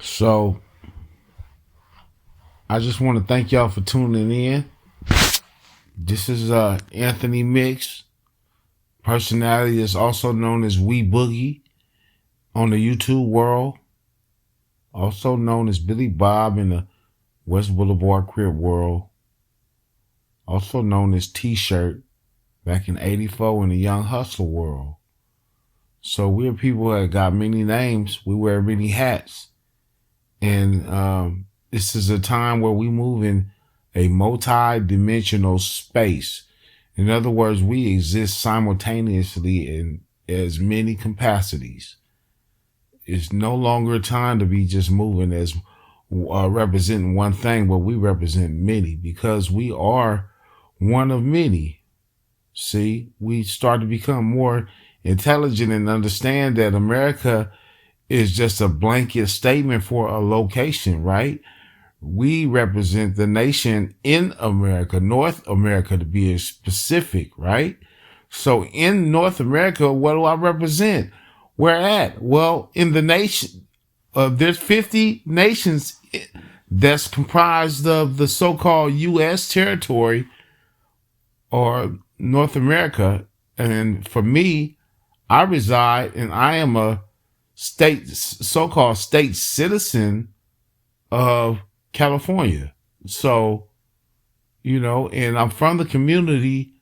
So I just want to thank y'all for tuning in. This is Anthony Mix, personality is also known as Wee Boogie on the YouTube world, also known as Billy Bob in the West Boulevard Crib world, also known as T-Shirt back in '84 in the Young Hustler world. So we're people that got many names. We wear many hats. And this is a time where we move in a multi-dimensional space. In other words, we exist simultaneously in as many capacities. It's no longer a time to be just moving as representing one thing, but we represent many because we are one of many. See, we start to become more intelligent and understand that America is just a blanket statement for a location, right? We represent the nation in America, North America to be specific, right? So in North America, what do I represent? Where at? Well, in the nation, there's 50 nations that's comprised of the so-called U.S. territory or North America. And for me, I reside and I am a so-called state citizen of California. So, and I'm from the community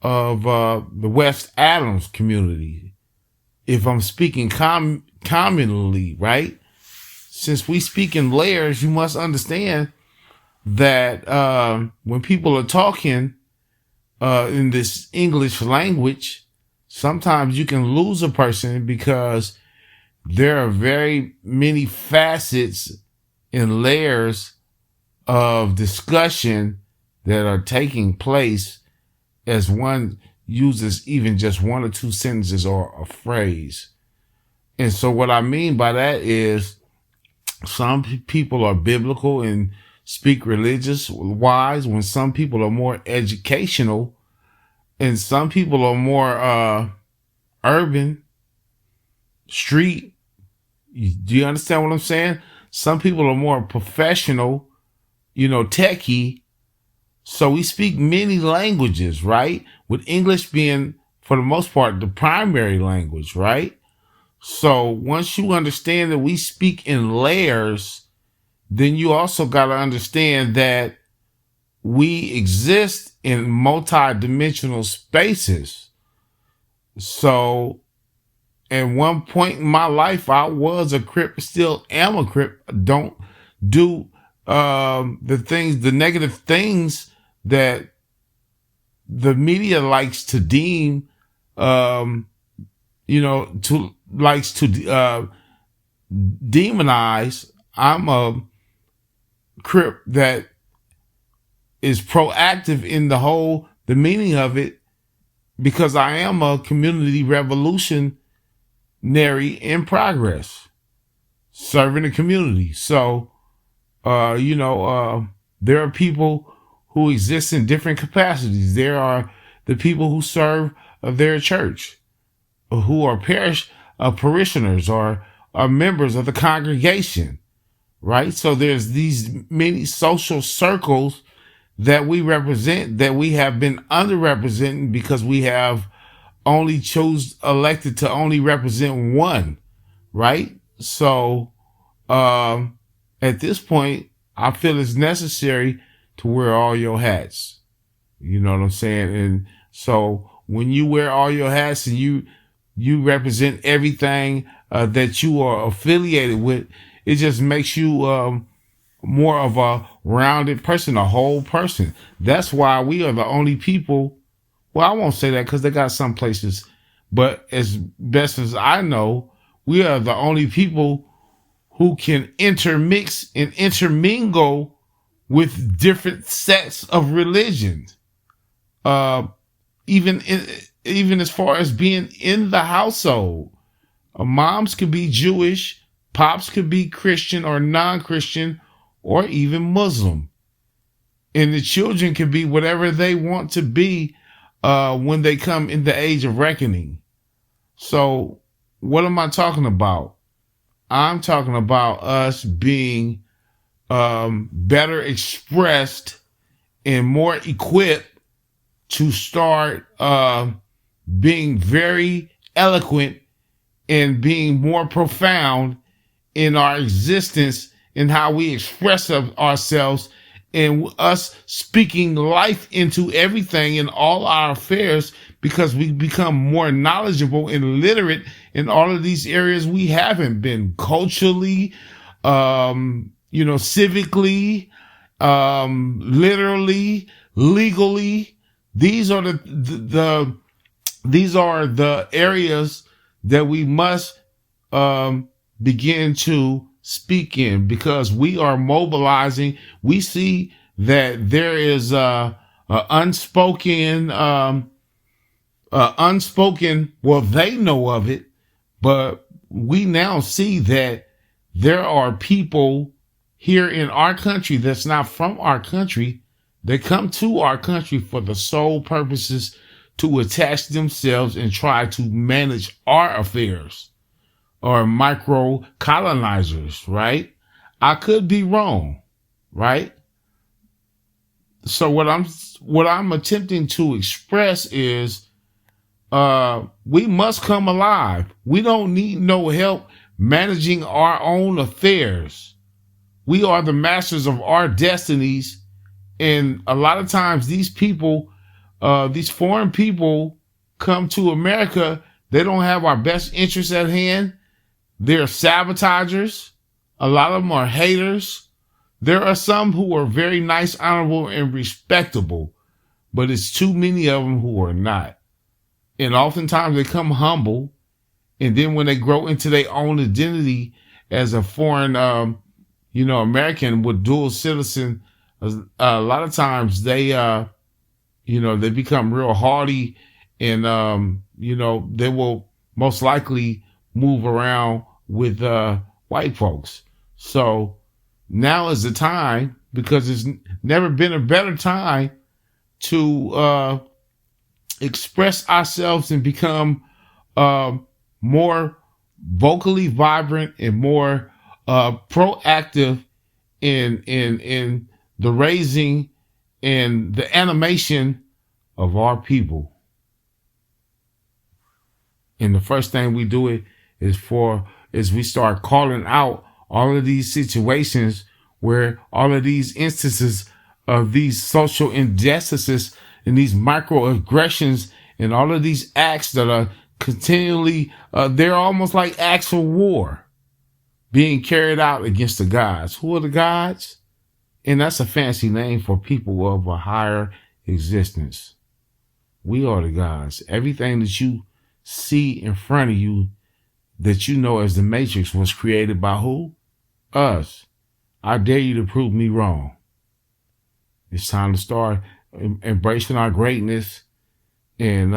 of the West Adams community. If I'm speaking communally, right? Since we speak in layers, you must understand that when people are talking in this English language, sometimes you can lose a person because there are very many facets and layers of discussion that are taking place as one uses even just one or two sentences or a phrase. And so what I mean by that is some people are biblical and speak religious wise when some people are more educational and some people are more urban, street. Do you understand what I'm saying? Some people are more professional, techie. So we speak many languages, right? With English being, for the most part, the primary language, right? So once you understand that we speak in layers, then you also got to understand that we exist in multi-dimensional spaces. So at one point in my life, I was a Crip, still am a Crip. Don't do the negative things that the media likes to deem, likes to demonize. I'm a Crip that is proactive in the meaning of it, because I am a community revolutionary in progress, serving the community. So, there are people who exist in different capacities. There are the people who serve their church, who are parishioners or are members of the congregation, right? So there's these many social circles that we represent that we have been underrepresented because we have only elected to only represent one, right? So at this point, I feel it's necessary to wear all your hats. You know what I'm saying? And so when you wear all your hats and you represent everything that you are affiliated with, it just makes you more of a rounded person, a whole person. That's why we are the only people. Well, I won't say that because they got some places, but as best as I know, we are the only people who can intermix and intermingle with different sets of religions. Even as far as being in the household, moms could be Jewish, pops could be Christian or non-Christian, or even Muslim, and the children can be whatever they want to be when they come in the age of reckoning. So, what am I talking about? I'm talking about us being better expressed and more equipped to start being very eloquent and being more profound in our existence and how we express ourselves, and us speaking life into everything in all our affairs, because we become more knowledgeable and literate in all of these areas we haven't been culturally, civically, literally, legally. These are these are the areas that we must begin to speak in, because we are mobilizing. We see that there is unspoken, well, they know of it, but we now see that there are people here in our country that's not from our country. They come to our country for the sole purposes to attach themselves and try to manage our affairs, or micro colonizers, right? I could be wrong, right? So what I'm attempting to express is we must come alive. We don't need no help managing our own affairs. We are the masters of our destinies. And a lot of times these people, these foreign people come to America, they don't have our best interests at hand. They're sabotagers. A lot of them are haters. There are some who are very nice, honorable, and respectable, but it's too many of them who are not. And oftentimes they come humble, and then when they grow into their own identity as a foreign, American with dual citizen, a lot of times they, they become real haughty, and they will most likely move around with white folks. So now is the time, because there's never been a better time to express ourselves and become more vocally vibrant and more proactive in the raising and the animation of our people. And the first thing we do is we start calling out all of these situations where all of these instances of these social injustices and these microaggressions and all of these acts that are continually, they're almost like acts of war being carried out against the gods. Who are the gods? And that's a fancy name for people of a higher existence. We are the gods. Everything that you see in front of you that you know as the Matrix was created by who? Us. I dare you to prove me wrong. It's time to start embracing our greatness and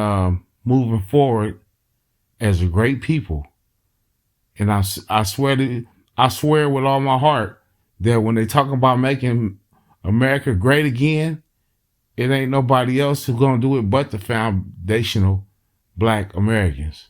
moving forward as a great people. And I swear with all my heart that when they talk about making America great again, it ain't nobody else who's going to do it but the foundational Black Americans.